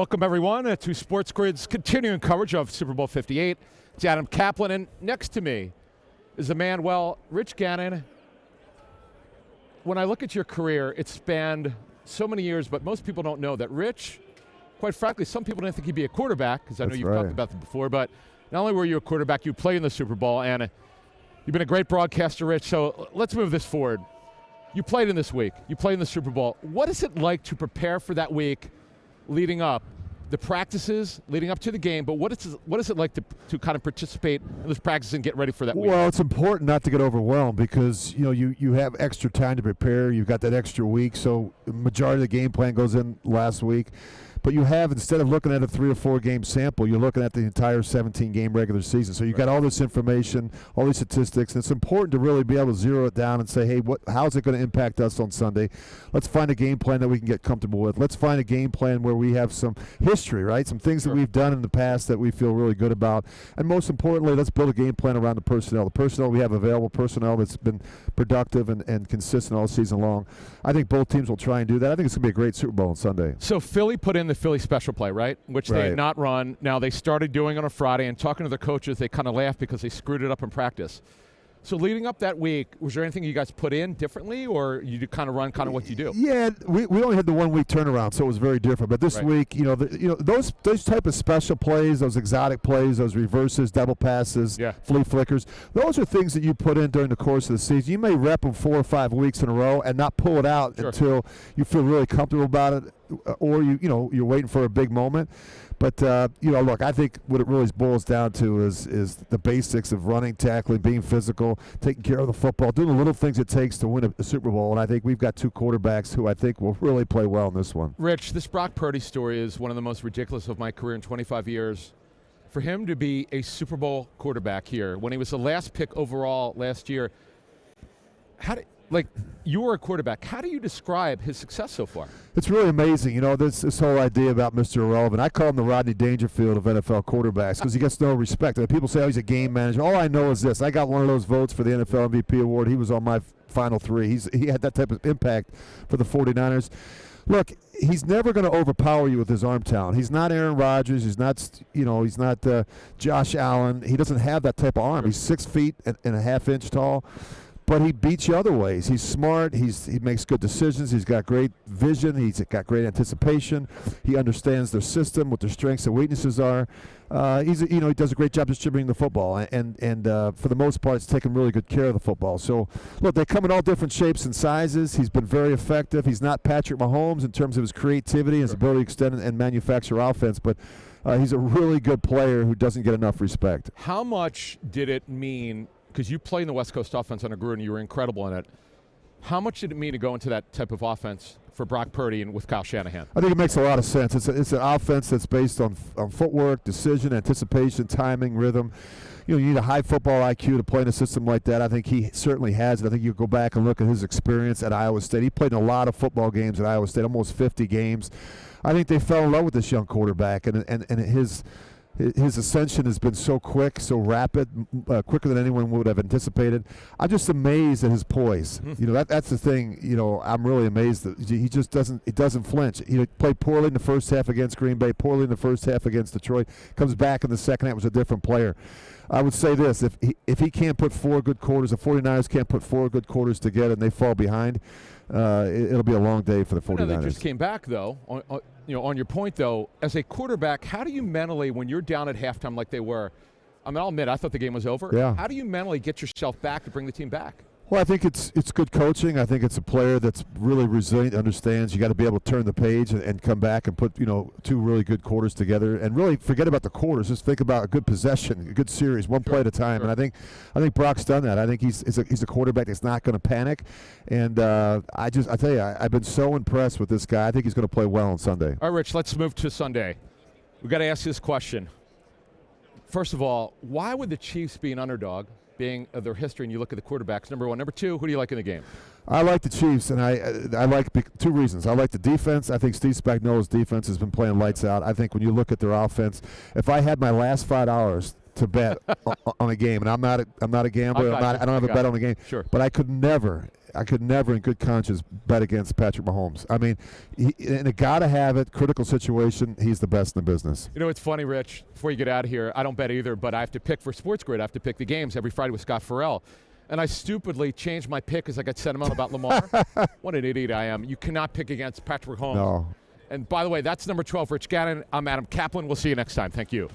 Welcome, everyone, to SportsGrid's continuing coverage of Super Bowl 58. It's Adam Kaplan, and next to me is a man, Rich Gannon. When I look at your career, it spanned so many years, but most people don't know that Rich, quite frankly, some people didn't think he'd be a quarterback, because I know you've talked about that before, but not only were you a quarterback, you played in the Super Bowl, and you've been a great broadcaster, Rich, so let's move this forward. You played in this week. You played in the Super Bowl. What is it like to prepare for that week leading up, the practices leading up to the game, but what is it like to kind of participate in those practices and get ready for that week? Well, it's important not to get overwhelmed because, you have extra time to prepare. You've got that extra week, so the majority of the game plan goes in last week. But you have, instead of looking at a 3 or 4 game sample, you're looking at the entire 17-game regular season. So you've got all this information, all these statistics, and it's important to really be able to zero it down and say, hey, how's it going to impact us on Sunday? Let's find a game plan that we can get comfortable with. Let's find a game plan where we have some history, right? Some things that we've done in the past that we feel really good about. And most importantly, let's build a game plan around the personnel. The personnel we have available, personnel that's been productive and consistent all season long. I think both teams will try and do that. I think it's going to be a great Super Bowl on Sunday. So Philly put in the Philly special play, right? Which they had not run. Now they started doing on a Friday, and talking to the coaches, they kind of laughed because they screwed it up in practice. So leading up that week, was there anything you guys put in differently, or you kind of run what you do? Yeah, we only had the 1 week turnaround, so it was very different. But this week, those type of special plays, those exotic plays, those reverses, double passes, flea flickers, those are things that you put in during the course of the season. You may rep them 4 or 5 weeks in a row and not pull it out until you feel really comfortable about it, or you're waiting for a big moment. But, look, I think what it really boils down to is the basics of running, tackling, being physical, taking care of the football, doing the little things it takes to win a Super Bowl. And I think we've got 2 quarterbacks who I think will really play well in this one. Rich, this Brock Purdy story is one of the most ridiculous of my career in 25 years. For him to be a Super Bowl quarterback here, when he was the last pick overall last year, you were a quarterback. How do you describe his success so far? It's really amazing. This whole idea about Mr. Irrelevant. I call him the Rodney Dangerfield of NFL quarterbacks because he gets no respect. People say, he's a game manager. All I know is this. I got one of those votes for the NFL MVP award. He was on my final 3. He had that type of impact for the 49ers. Look, he's never going to overpower you with his arm talent. He's not Aaron Rodgers. He's not, he's not Josh Allen. He doesn't have that type of arm. He's 6 feet and a half inch tall. But he beats you other ways. He's smart. He makes good decisions. He's got great vision. He's got great anticipation. He understands their system, what their strengths and weaknesses are. He does a great job distributing the football, and for the most part, he's taking really good care of the football. So, look, they come in all different shapes and sizes. He's been very effective. He's not Patrick Mahomes in terms of his creativity and his ability to extend and manufacture offense, but he's a really good player who doesn't get enough respect. How much did it mean? Because you play in the West Coast offense under Gruden, you were incredible in it. How much did it mean to go into that type of offense for Brock Purdy and with Kyle Shanahan? I think it makes a lot of sense. It's an offense that's based on footwork, decision, anticipation, timing, rhythm. You need a high football IQ to play in a system like that. I think he certainly has it. I think you go back and look at his experience at Iowa State. He played in a lot of football games at Iowa State, almost 50 games. I think they fell in love with this young quarterback, and his ascension has been so quick, so rapid, quicker than anyone would have anticipated. I'm just amazed at his poise. That's the thing. I'm really amazed that he just doesn't flinch. He played poorly in the first half against Green Bay, poorly in the first half against Detroit. Comes back in the second half, was a different player. I would say this: if he can't put 4 good quarters, the 49ers can't put 4 good quarters together, and they fall behind, it'll be a long day for the 49ers. They just came back, though. On your point, though, as a quarterback, how do you mentally, when you're down at halftime like they were, I'll admit, I thought the game was over. Yeah. How do you mentally get yourself back to bring the team back? Well, I think it's good coaching. I think it's a player that's really resilient, understands you got to be able to turn the page and come back and put 2 really good quarters together, and really forget about the quarters. Just think about a good possession, a good series, one play at a time. And I think Brock's done that. I think he's a quarterback that's not going to panic. And I tell you, I've been so impressed with this guy. I think he's going to play well on Sunday. All right, Rich, let's move to Sunday. We've got to ask this question. First of all, why would the Chiefs be an underdog? Being of their history, and you look at the quarterbacks, number 1. Number 2, who do you like in the game? I like the Chiefs, and I like 2 reasons. I like the defense. I think Steve Spagnuolo's defense has been playing lights out. I think when you look at their offense, if I had my last 5 hours to bet on a game, and I'm not a gambler. I don't have a bet on the game. Sure. But I could never in good conscience bet against Patrick Mahomes. I mean, in a gotta-have-it critical situation, he's the best in the business. You know, it's funny, Rich, before you get out of here, I don't bet either, but I have to pick for SportsGrid. I have to pick the games every Friday with Scott Farrell. And I stupidly changed my pick because I got sentimental about Lamar. What an idiot I am. You cannot pick against Patrick Mahomes. No. And by the way, that's number 12, Rich Gannon. I'm Adam Kaplan. We'll see you next time. Thank you.